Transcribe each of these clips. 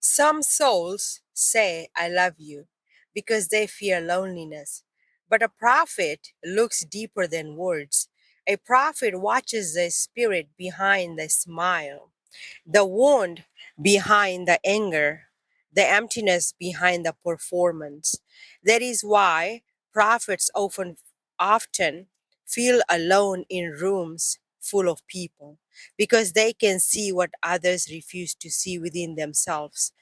Some souls say, I love you, because they fear loneliness. But a prophet looks deeper than words. A prophet watches the spirit behind the smile, the wound behind the anger, the emptiness behind the performance. That is why prophets often feel alone in rooms full of people, because they can see what others refuse to see within themselves.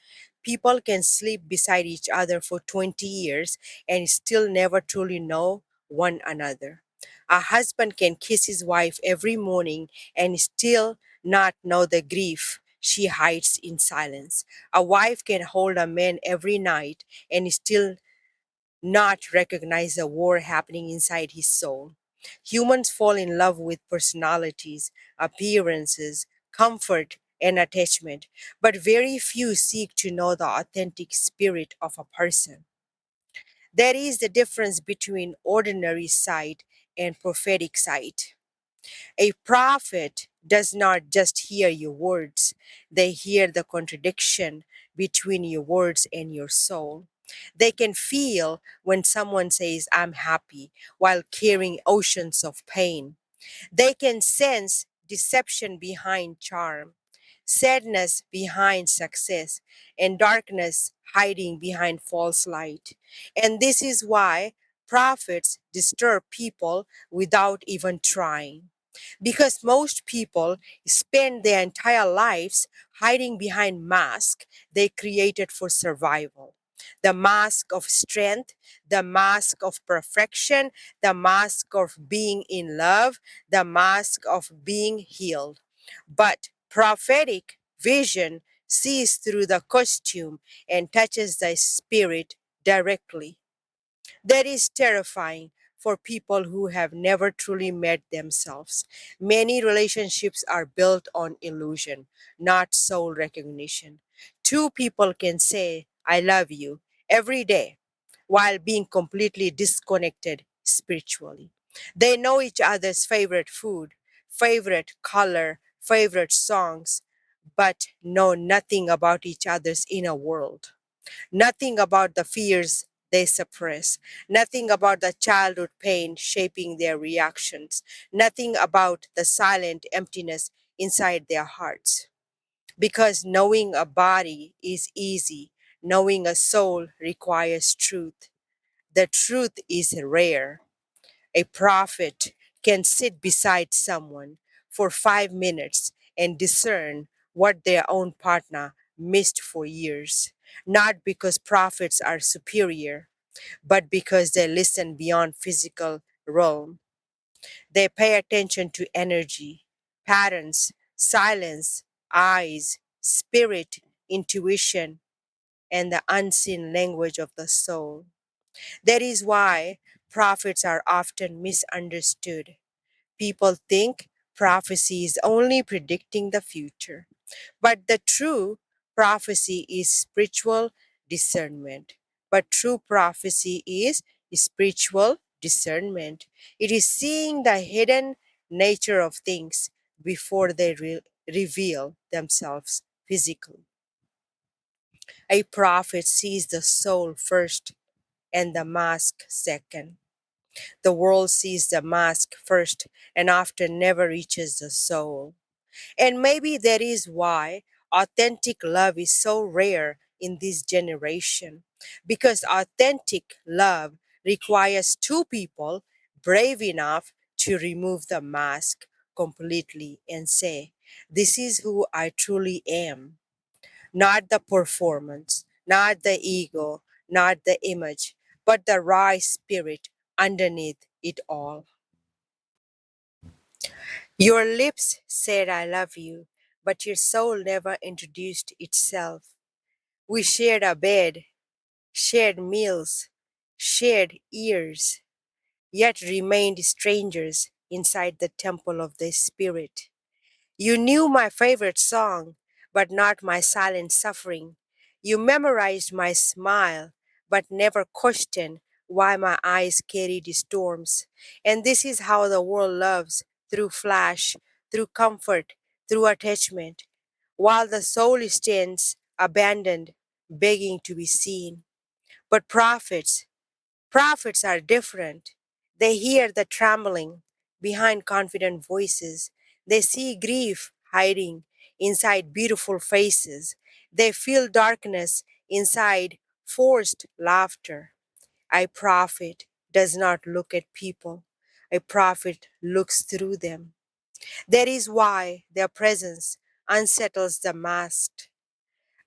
People can sleep beside each other for 20 years and still never truly know one another. A husband can kiss his wife every morning and still not know the grief she hides in silence. A wife can hold a man every night and still not recognize the war happening inside his soul. Humans fall in love with personalities, appearances, comfort, and attachment, but very few seek to know the authentic spirit of a person. There is the difference between ordinary sight and prophetic sight. A prophet does not just hear your words, they hear the contradiction between your words and your soul. They can feel when someone says, I'm happy, while carrying oceans of pain. They can sense deception behind charm, sadness behind success, and darkness hiding behind false light. And this is why prophets disturb people without even trying. Because most people spend their entire lives hiding behind masks they created for survival. The mask of strength, the mask of perfection, the mask of being in love, the mask of being healed. But prophetic vision sees through the costume and touches the spirit directly. That is terrifying for people who have never truly met themselves. Many relationships are built on illusion, not soul recognition. Two people can say, I love you every day while being completely disconnected spiritually. They know each other's favorite food, favorite color, favorite songs, but know nothing about each other's inner world. Nothing about the fears they suppress, nothing about the childhood pain shaping their reactions, nothing about the silent emptiness inside their hearts. Because knowing a body is easy, knowing a soul requires truth. The truth is rare. A prophet can sit beside someone for 5 minutes and discern what their own partner missed for years, not because prophets are superior, but because they listen beyond physical realm. They pay attention to energy, patterns, silence, eyes, spirit, intuition, and the unseen language of the soul. That is why prophets are often misunderstood. People think prophecy is only predicting the future, but the true prophecy is spiritual discernment. But true prophecy is spiritual discernment. It is seeing the hidden nature of things before they reveal themselves physically. A prophet sees the soul first and the mask second. The world sees the mask first and often never reaches the soul. And maybe that is why authentic love is so rare in this generation. Because authentic love requires two people brave enough to remove the mask completely and say, this is who I truly am. Not the performance, not the ego, not the image, but the raw spirit underneath it all. Your lips said I love you, but your soul never introduced itself. We shared a bed, shared meals, shared ears, yet remained strangers inside the temple of the spirit. You knew my favorite song, but not my silent suffering. You memorized my smile, but never questioned why my eyes carried storms. And this is how the world loves, through flash, through comfort, through attachment. While the soul stands abandoned, begging to be seen. But prophets are different. They hear the trembling behind confident voices. They see grief hiding inside beautiful faces. They feel darkness inside forced laughter. A prophet does not look at people. A prophet looks through them. That is why their presence unsettles the masked,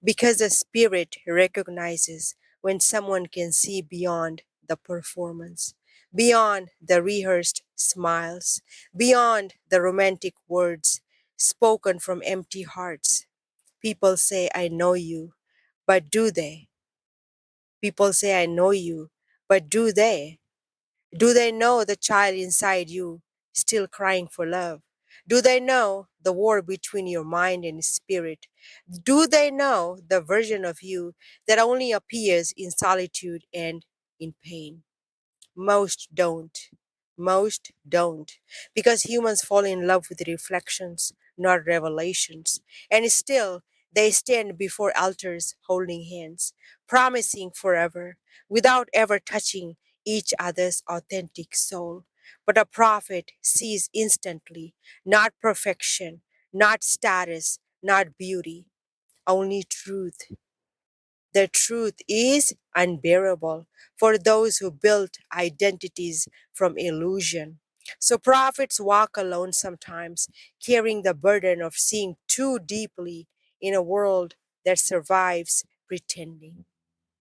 because the spirit recognizes when someone can see beyond the performance, beyond the rehearsed smiles, beyond the romantic words spoken from empty hearts. People say, I know you, but do they? People say, I know you, but do they? Do they know the child inside you still crying for love? Do they know the war between your mind and spirit? Do they know the version of you that only appears in solitude and in pain? Most don't. Most don't. Because humans fall in love with reflections, not revelations. And still, they stand before altars holding hands, promising forever, without ever touching each other's authentic soul. But a prophet sees instantly, not perfection, not status, not beauty, only truth. The truth is unbearable for those who built identities from illusion. So prophets walk alone sometimes, carrying the burden of seeing too deeply in a world that survives pretending.